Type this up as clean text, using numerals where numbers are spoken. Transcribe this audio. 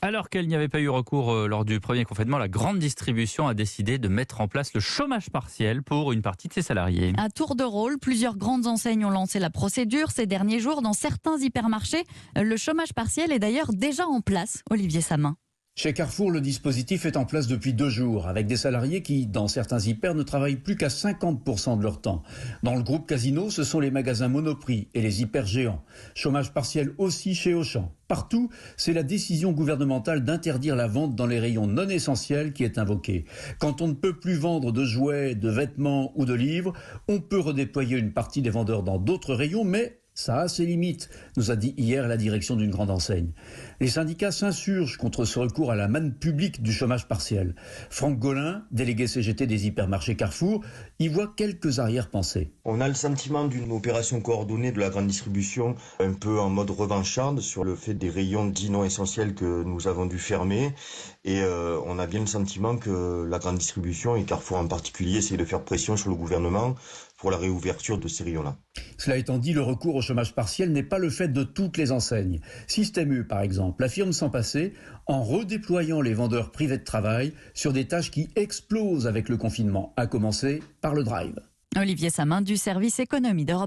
Alors qu'elle n'y avait pas eu recours lors du premier confinement, la grande distribution a décidé de mettre en place le chômage partiel pour une partie de ses salariés. À tour de rôle, plusieurs grandes enseignes ont lancé la procédure ces derniers jours dans certains hypermarchés. Le chômage partiel est d'ailleurs déjà en place. Olivier Samin. Chez Carrefour, le dispositif est en place depuis 2 jours, avec des salariés qui, dans certains hyper, ne travaillent plus qu'à 50% de leur temps. Dans le groupe Casino, ce sont les magasins Monoprix et les hyper géants. Chômage partiel aussi chez Auchan. Partout, c'est la décision gouvernementale d'interdire la vente dans les rayons non essentiels qui est invoquée. Quand on ne peut plus vendre de jouets, de vêtements ou de livres, on peut redéployer une partie des vendeurs dans d'autres rayons, mais ça a ses limites, nous a dit hier la direction d'une grande enseigne. Les syndicats s'insurgent contre ce recours à la manne publique du chômage partiel. Franck Golin, délégué CGT des hypermarchés Carrefour, y voit quelques arrière-pensées. On a le sentiment d'une opération coordonnée de la grande distribution, un peu en mode revancharde sur le fait des rayons dits non essentiels que nous avons dû fermer. Et on a bien le sentiment que la grande distribution, et Carrefour en particulier, essaie de faire pression sur le gouvernement pour la réouverture de ces rayons-là. Cela étant dit, le recours au chômage partiel n'est pas le fait de toutes les enseignes. Système U, par exemple, affirme s'en passer en redéployant les vendeurs privés de travail sur des tâches qui explosent avec le confinement, à commencer par le drive. Olivier Samin du service économie d'Europe.